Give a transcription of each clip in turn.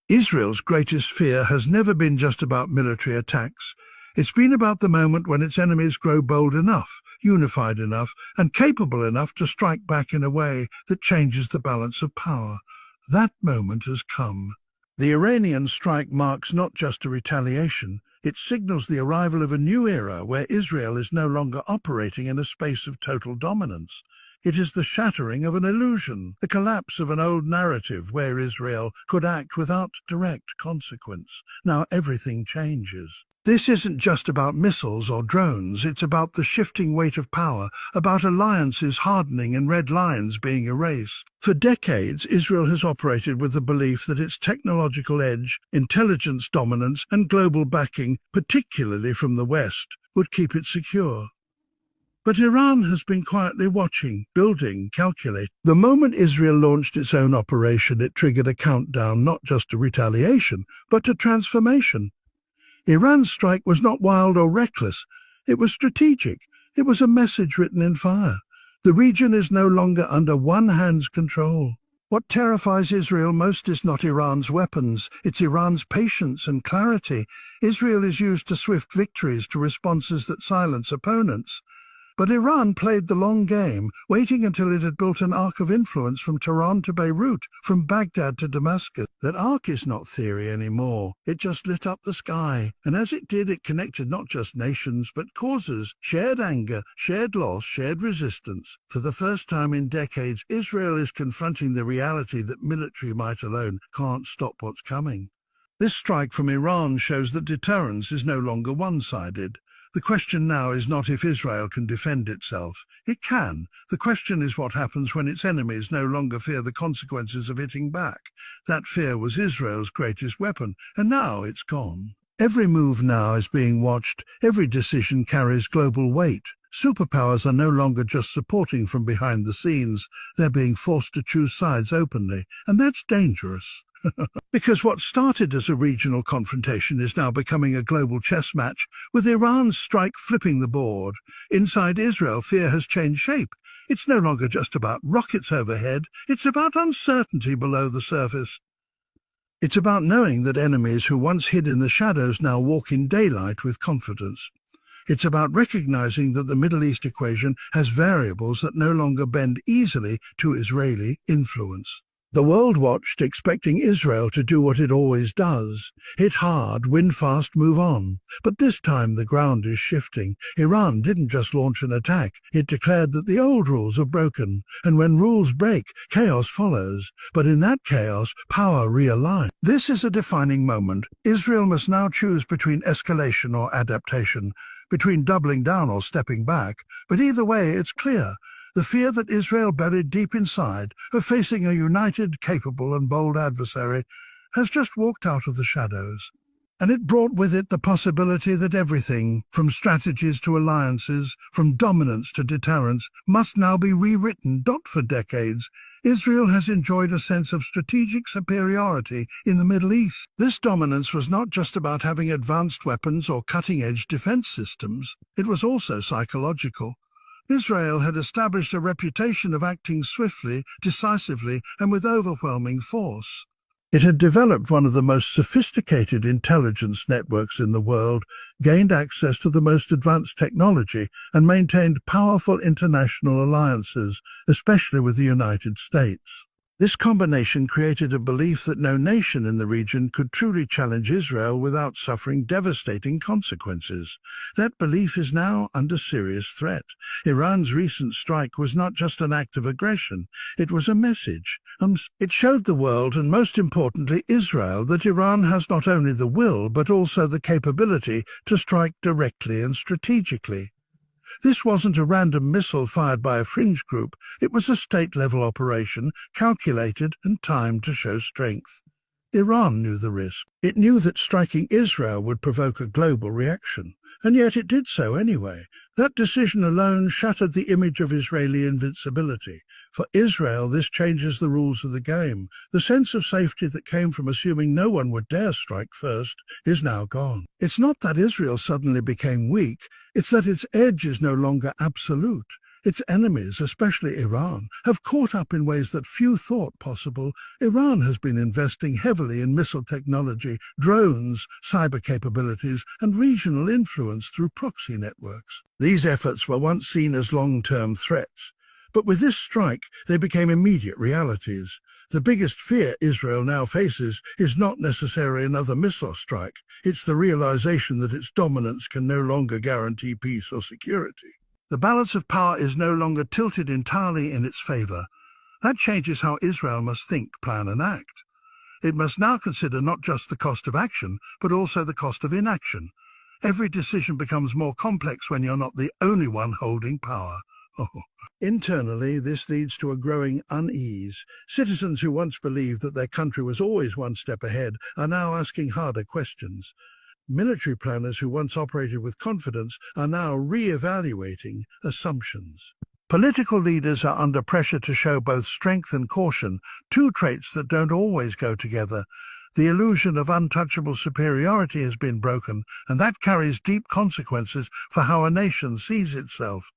Israel's greatest fear has never been just about military attacks. It's been about the moment when its enemies grow bold enough, unified enough, and capable enough to strike back in a way that changes the balance of power. That moment has come. The Iranian strike marks not just a retaliation, it signals the arrival of a new era where Israel is no longer operating in a space of total dominance. It is the shattering of an illusion, the collapse of an old narrative where Israel could act without direct consequence. Now everything changes. This isn't just about missiles or drones, it's about the shifting weight of power, about alliances hardening and red lines being erased. For decades, Israel has operated with the belief that its technological edge, intelligence dominance, and global backing, particularly from the West, would keep it secure. But Iran has been quietly watching, building, calculating. The moment Israel launched its own operation, it triggered a countdown not just to retaliation, but to transformation. Iran's strike was not wild or reckless. It was strategic. It was a message written in fire. The region is no longer under one hand's control. What terrifies Israel most is not Iran's weapons, it's Iran's patience and clarity. Israel is used to swift victories, to responses that silence opponents. But Iran played the long game, waiting until it had built an arc of influence from Tehran to Beirut, from Baghdad to Damascus. That arc is not theory anymore. It just lit up the sky. And as it did, it connected not just nations, but causes, shared anger, shared loss, shared resistance. For the first time in decades, Israel is confronting the reality that military might alone can't stop what's coming. This strike from Iran shows that deterrence is no longer one-sided. The question now is not if Israel can defend itself. It can. The question is what happens when its enemies no longer fear the consequences of hitting back. That fear was Israel's greatest weapon, and now it's gone. Every move now is being watched. Every decision carries global weight. Superpowers are no longer just supporting from behind the scenes. They're being forced to choose sides openly, and that's dangerous. Because what started as a regional confrontation is now becoming a global chess match, with Iran's strike flipping the board. Inside Israel, fear has changed shape. It's no longer just about rockets overhead, it's about uncertainty below the surface. It's about knowing that enemies who once hid in the shadows now walk in daylight with confidence. It's about recognizing that the Middle East equation has variables that no longer bend easily to Israeli influence. The world watched, expecting Israel to do what it always does: hit hard, win fast, move on. But this time the ground is shifting. Iran didn't just launch an attack, it declared that the old rules are broken. And when rules break, chaos follows. But in that chaos, power realigns. This is a defining moment. Israel must now choose between escalation or adaptation, between doubling down or stepping back. But either way, it's clear. The fear that Israel buried deep inside of facing a united, capable and bold adversary has just walked out of the shadows. And it brought with it the possibility that everything, from strategies to alliances, from dominance to deterrence, must now be rewritten. For decades, Israel has enjoyed a sense of strategic superiority in the Middle East. This dominance was not just about having advanced weapons or cutting-edge defense systems, it was also psychological. Israel had established a reputation of acting swiftly, decisively, and with overwhelming force. It had developed one of the most sophisticated intelligence networks in the world, gained access to the most advanced technology, and maintained powerful international alliances, especially with the United States. This combination created a belief that no nation in the region could truly challenge Israel without suffering devastating consequences. That belief is now under serious threat. Iran's recent strike was not just an act of aggression, it was a message. It showed the world, and most importantly Israel, that Iran has not only the will but also the capability to strike directly and strategically. This wasn't a random missile fired by a fringe group, it was a state-level operation, calculated and timed to show strength. Iran knew the risk. It knew that striking Israel would provoke a global reaction, and yet it did so anyway. That decision alone shattered the image of Israeli invincibility. For Israel, this changes the rules of the game. The sense of safety that came from assuming no one would dare strike first is now gone. It's not that Israel suddenly became weak, it's that its edge is no longer absolute. Its enemies, especially Iran, have caught up in ways that few thought possible. Iran has been investing heavily in missile technology, drones, cyber capabilities, and regional influence through proxy networks. These efforts were once seen as long-term threats, but with this strike, they became immediate realities. The biggest fear Israel now faces is not necessarily another missile strike. It's the realization that its dominance can no longer guarantee peace or security. The balance of power is no longer tilted entirely in its favor. That changes how Israel must think, plan, and act. It must now consider not just the cost of action, but also the cost of inaction. Every decision becomes more complex when you're not the only one holding power. Internally, this leads to a growing unease. Citizens who once believed that their country was always one step ahead are now asking harder questions. Military planners who once operated with confidence are now re-evaluating assumptions. Political leaders are under pressure to show both strength and caution, two traits that don't always go together. The illusion of untouchable superiority has been broken, and that carries deep consequences for how a nation sees itself.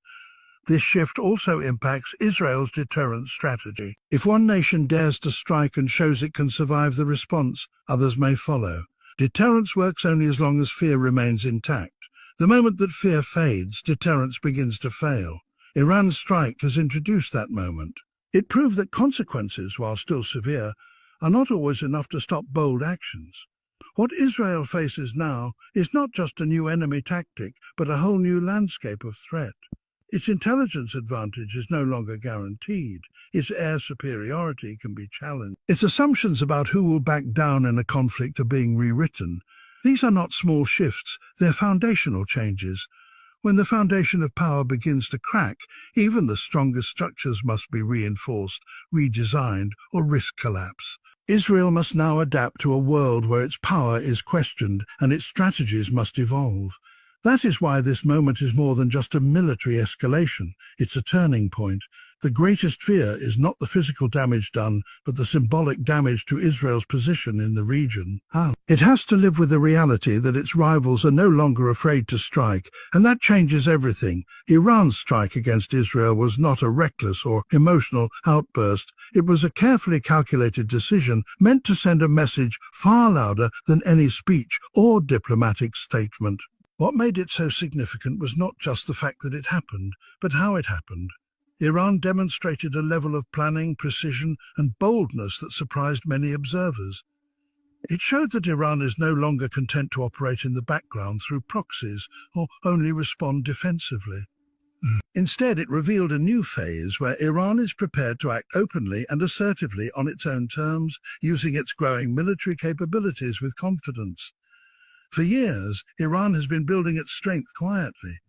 This shift also impacts Israel's deterrence strategy. If one nation dares to strike and shows it can survive the response, others may follow. Deterrence works only as long as fear remains intact. The moment that fear fades, deterrence begins to fail. Iran's strike has introduced that moment. It proved that consequences, while still severe, are not always enough to stop bold actions. What Israel faces now is not just a new enemy tactic, but a whole new landscape of threat. Its intelligence advantage is no longer guaranteed. Its air superiority can be challenged. Its assumptions about who will back down in a conflict are being rewritten. These are not small shifts, they're foundational changes. When the foundation of power begins to crack, even the strongest structures must be reinforced, redesigned, or risk collapse. Israel must now adapt to a world where its power is questioned and its strategies must evolve. That is why this moment is more than just a military escalation. It's a turning point. The greatest fear is not the physical damage done, but the symbolic damage to Israel's position in the region. It has to live with the reality that its rivals are no longer afraid to strike, and that changes everything. Iran's strike against Israel was not a reckless or emotional outburst. It was a carefully calculated decision meant to send a message far louder than any speech or diplomatic statement. What made it so significant was not just the fact that it happened, but how it happened. Iran demonstrated a level of planning, precision, and boldness that surprised many observers. It showed that Iran is no longer content to operate in the background through proxies or only respond defensively. Instead, it revealed a new phase where Iran is prepared to act openly and assertively on its own terms, using its growing military capabilities with confidence. For years, Iran has been building its strength quietly.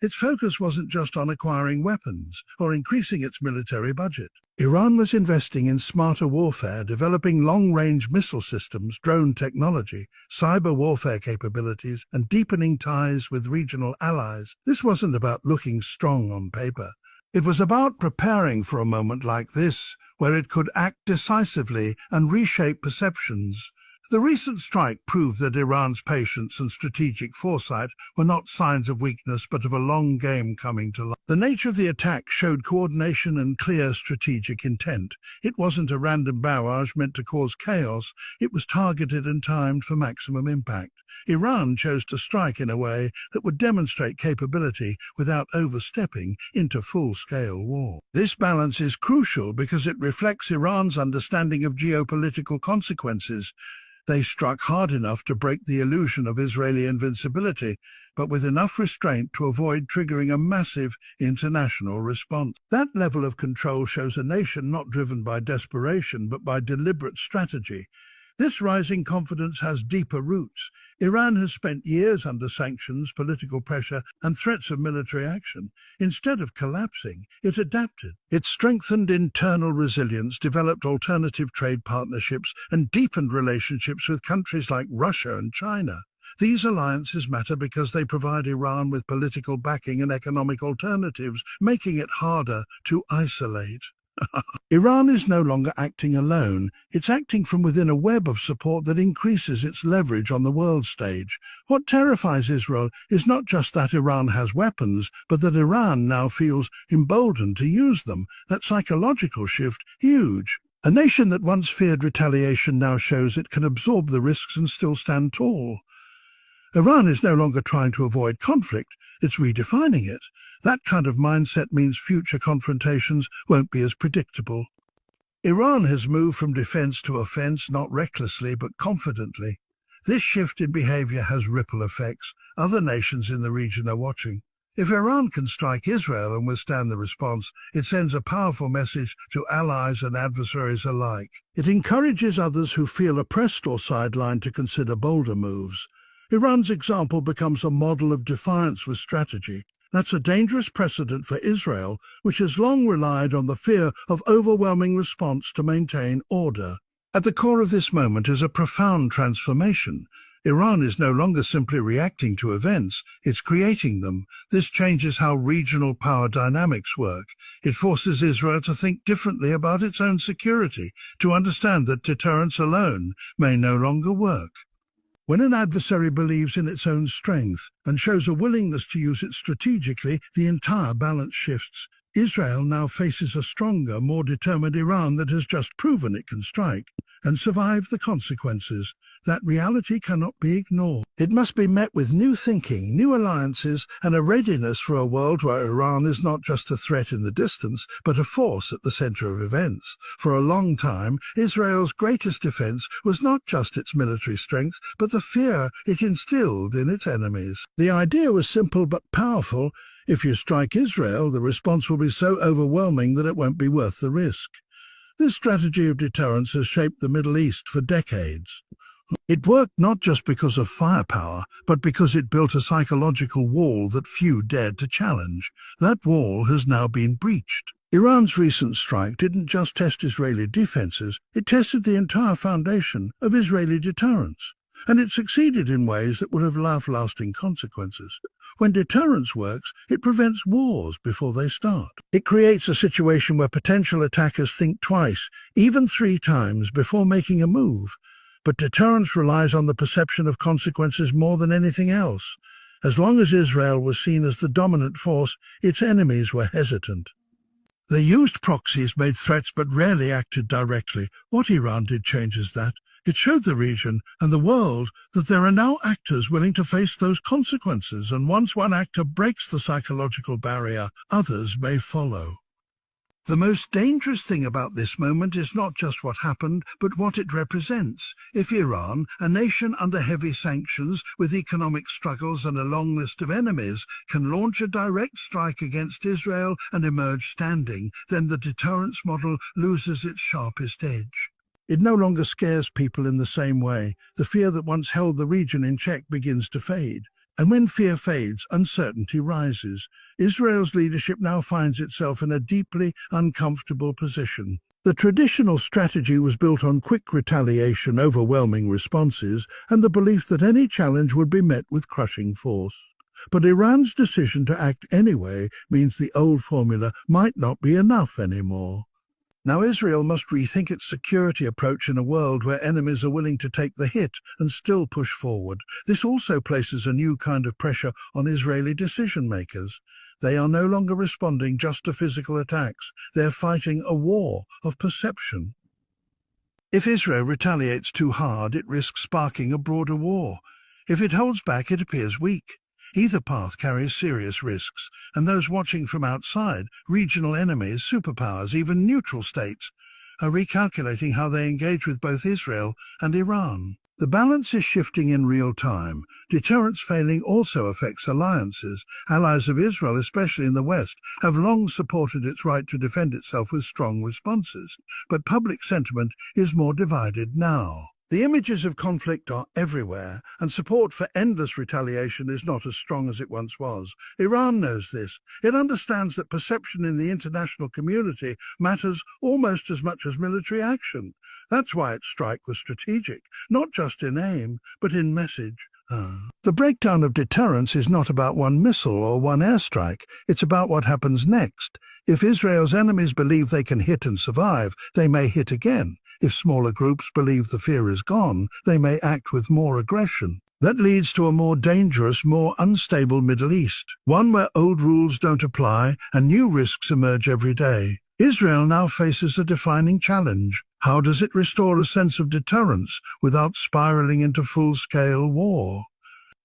Its focus wasn't just on acquiring weapons or increasing its military budget. Iran was investing in smarter warfare, developing long-range missile systems, drone technology, cyber warfare capabilities, and deepening ties with regional allies. This wasn't about looking strong on paper. It was about preparing for a moment like this, where it could act decisively and reshape perceptions. The recent strike proved that Iran's patience and strategic foresight were not signs of weakness but of a long game coming to life. The nature of the attack showed coordination and clear strategic intent. It wasn't a random barrage meant to cause chaos, it was targeted and timed for maximum impact. Iran chose to strike in a way that would demonstrate capability without overstepping into full-scale war. This balance is crucial because it reflects Iran's understanding of geopolitical consequences. They struck hard enough to break the illusion of Israeli invincibility, but with enough restraint to avoid triggering a massive international response. That level of control shows a nation not driven by desperation but by deliberate strategy. This rising confidence has deeper roots. Iran has spent years under sanctions, political pressure, and threats of military action. Instead of collapsing, it adapted. It strengthened internal resilience, developed alternative trade partnerships, and deepened relationships with countries like Russia and China. These alliances matter because they provide Iran with political backing and economic alternatives, making it harder to isolate. Iran is no longer acting alone. It's acting from within a web of support that increases its leverage on the world stage. What terrifies Israel is not just that Iran has weapons, but that Iran now feels emboldened to use them. That psychological shift, huge. A nation that once feared retaliation now shows it can absorb the risks and still stand tall. Iran is no longer trying to avoid conflict, it's redefining it. That kind of mindset means future confrontations won't be as predictable. Iran has moved from defense to offense, not recklessly but confidently. This shift in behavior has ripple effects. Other nations in the region are watching. If Iran can strike Israel and withstand the response, it sends a powerful message to allies and adversaries alike. It encourages others who feel oppressed or sidelined to consider bolder moves. Iran's example becomes a model of defiance with strategy. That's a dangerous precedent for Israel, which has long relied on the fear of overwhelming response to maintain order. At the core of this moment is a profound transformation. Iran is no longer simply reacting to events, it's creating them. This changes how regional power dynamics work. It forces Israel to think differently about its own security, to understand that deterrence alone may no longer work. When an adversary believes in its own strength and shows a willingness to use it strategically, the entire balance shifts. Israel now faces a stronger, more determined Iran that has just proven it can strike and survive the consequences. That reality cannot be ignored. It must be met with new thinking, new alliances, and a readiness for a world where Iran is not just a threat in the distance, but a force at the center of events. For a long time, Israel's greatest defense was not just its military strength, but the fear it instilled in its enemies. The idea was simple but powerful. If you strike Israel, the response will be so overwhelming that it won't be worth the risk. This strategy of deterrence has shaped the Middle East for decades. It worked not just because of firepower, but because it built a psychological wall that few dared to challenge. That wall has now been breached. Iran's recent strike didn't just test Israeli defenses, it tested the entire foundation of Israeli deterrence. And it succeeded in ways that would have lasting consequences. When deterrence works, it prevents wars before they start. It creates a situation where potential attackers think twice, even 3 times, before making a move. But deterrence relies on the perception of consequences more than anything else. As long as Israel was seen as the dominant force, its enemies were hesitant. They used proxies, made threats, but rarely acted directly. What Iran did changes that. It showed the region and the world that there are now actors willing to face those consequences, and once one actor breaks the psychological barrier, others may follow. The most dangerous thing about this moment is not just what happened, but what it represents. If Iran, a nation under heavy sanctions, with economic struggles and a long list of enemies, can launch a direct strike against Israel and emerge standing, then the deterrence model loses its sharpest edge. It no longer scares people in the same way. The fear that once held the region in check begins to fade. And when fear fades, uncertainty rises. Israel's leadership now finds itself in a deeply uncomfortable position. The traditional strategy was built on quick retaliation, overwhelming responses, and the belief that any challenge would be met with crushing force. But Iran's decision to act anyway means the old formula might not be enough anymore. Now Israel must rethink its security approach in a world where enemies are willing to take the hit and still push forward. This also places a new kind of pressure on Israeli decision-makers. They are no longer responding just to physical attacks. They're fighting a war of perception. If Israel retaliates too hard, it risks sparking a broader war. If it holds back, it appears weak. Either path carries serious risks, and those watching from outside, regional enemies, superpowers, even neutral states, are recalculating how they engage with both Israel and Iran. The balance is shifting in real time. Deterrence failing also affects alliances. Allies of Israel, especially in the West, have long supported its right to defend itself with strong responses, but public sentiment is more divided now. The images of conflict are everywhere, and support for endless retaliation is not as strong as it once was. Iran knows this. It understands that perception in the international community matters almost as much as military action. That's why its strike was strategic, not just in aim, but in message The breakdown of deterrence is not about one missile or one airstrike. It's about what happens next. If Israel's enemies believe they can hit and survive, they may hit again. If smaller groups believe the fear is gone, they may act with more aggression. That leads to a more dangerous, more unstable Middle East, one where old rules don't apply and new risks emerge every day. Israel now faces a defining challenge. How does it restore a sense of deterrence without spiraling into full-scale war?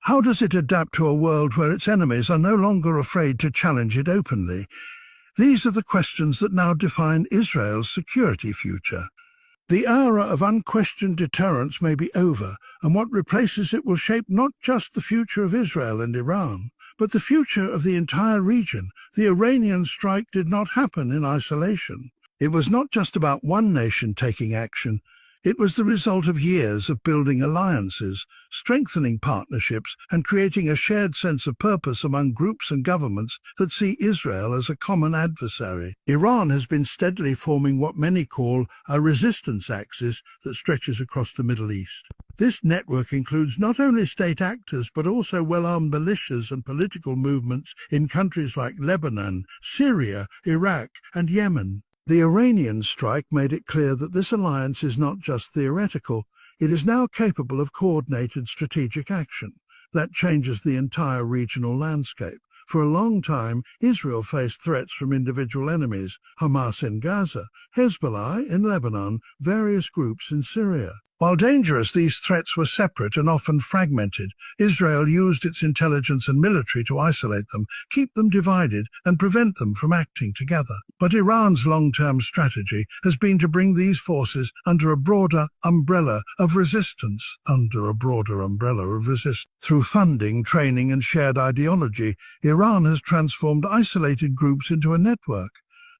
How does it adapt to a world where its enemies are no longer afraid to challenge it openly? These are the questions that now define Israel's security future. The era of unquestioned deterrence may be over, and what replaces it will shape not just the future of Israel and Iran, but the future of the entire region. The Iranian strike did not happen in isolation. It was not just about one nation taking action. It was the result of years of building alliances, strengthening partnerships, and creating a shared sense of purpose among groups and governments that see Israel as a common adversary. Iran has been steadily forming what many call a resistance axis that stretches across the Middle East. This network includes not only state actors but also well-armed militias and political movements in countries like Lebanon, Syria, Iraq, and Yemen. The Iranian strike made it clear that this alliance is not just theoretical, it is now capable of coordinated strategic action. That changes the entire regional landscape. For a long time, Israel faced threats from individual enemies, Hamas in Gaza, Hezbollah in Lebanon, various groups in Syria. While dangerous, these threats were separate and often fragmented. Israel used its intelligence and military to isolate them, keep them divided, and prevent them from acting together. But Iran's long-term strategy has been to bring these forces under a broader umbrella of resistance. Through funding, training, and shared ideology, Iran has transformed isolated groups into a network.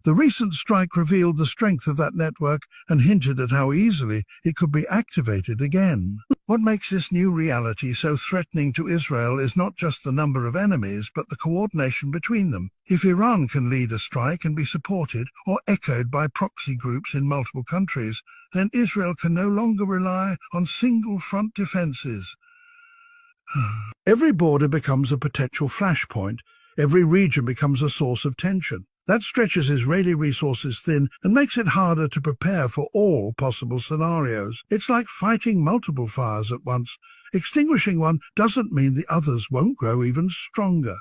The recent strike revealed the strength of that network and hinted at how easily it could be activated again. What makes this new reality so threatening to Israel is not just the number of enemies, but the coordination between them. If Iran can lead a strike and be supported or echoed by proxy groups in multiple countries, then Israel can no longer rely on single-front defenses. Every border becomes a potential flashpoint. Every region becomes a source of tension. That stretches Israeli resources thin and makes it harder to prepare for all possible scenarios. It's like fighting multiple fires at once. Extinguishing one doesn't mean the others won't grow even stronger.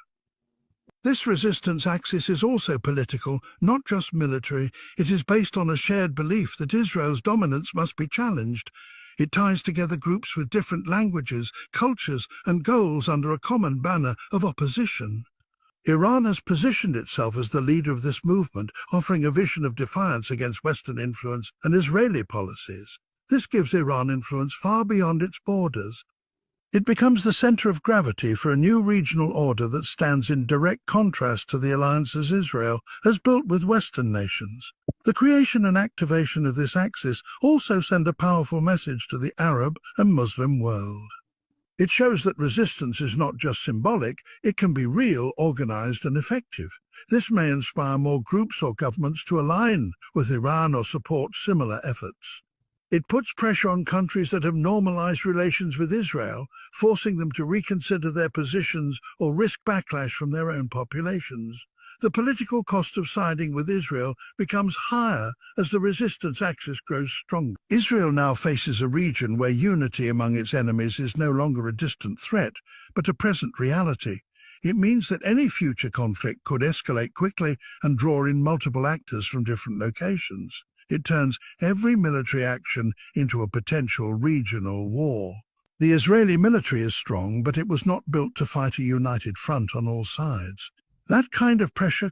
This resistance axis is also political, not just military. It is based on a shared belief that Israel's dominance must be challenged. It ties together groups with different languages, cultures, and goals under a common banner of opposition. Iran has positioned itself as the leader of this movement, offering a vision of defiance against Western influence and Israeli policies. This gives Iran influence far beyond its borders. It becomes the center of gravity for a new regional order that stands in direct contrast to the alliances Israel has built with Western nations. The creation and activation of this axis also send a powerful message to the Arab and Muslim world. It shows that resistance is not just symbolic, it can be real, organized, and effective. This may inspire more groups or governments to align with Iran or support similar efforts. It puts pressure on countries that have normalized relations with Israel, forcing them to reconsider their positions or risk backlash from their own populations. The political cost of siding with Israel becomes higher as the resistance axis grows stronger. Israel now faces a region where unity among its enemies is no longer a distant threat, but a present reality. It means that any future conflict could escalate quickly and draw in multiple actors from different locations. It turns every military action into a potential regional war. The Israeli military is strong, but it was not built to fight a united front on all sides. That kind of pressure